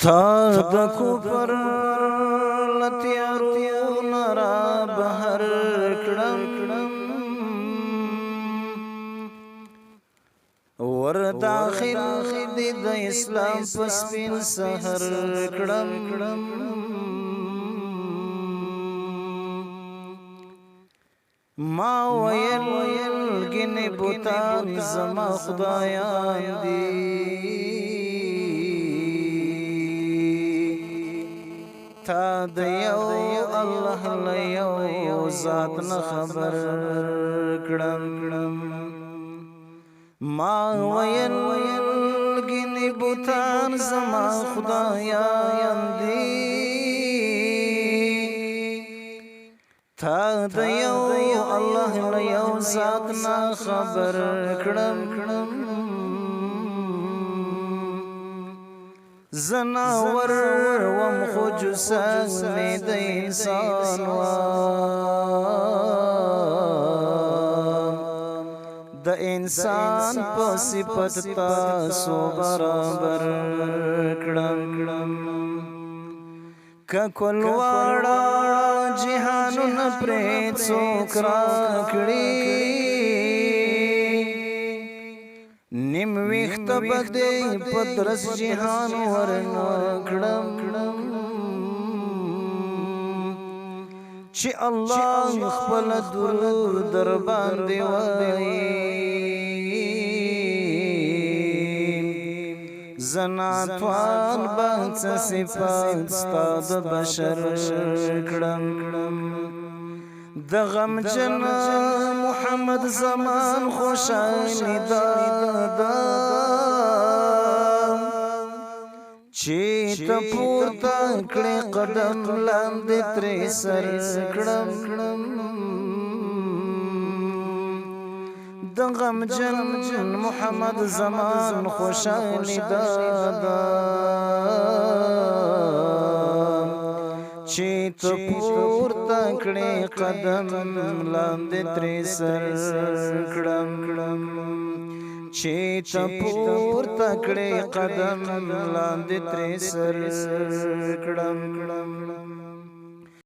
تا د کفر لتیارو نرا بهر کړم ور داخل دی د اسلام پس بین سحر کړم ما ویل گنی بوتان زما خدایان دی تا د یو الله له یو ذات نه خبر کړم ما ویل گنی بوتان زما خدایان دی تا د یو الله له یو ذات نه خبر کړم زناور وم خو جسم می د انسان د انسان په صفت تاسو برابر کړم ککل واړه جهانونه پرې څوک راکړي نیم ویخت بده پدرس جهان ورنکړم چې الله خپل درود در باندې وایي زناتوان بحث صفات ستاد بشر کړم د غمجن محمد زمان خوشالی دادا چې ته پورته کړې قدم لاندې ترې سر کړم د غمجن محمد زمان خوشالی دادا چې ته پورته کړې قدم لاندې ترې سر کړم چې ته پورته کړې قدم لاندې ترې سر کړم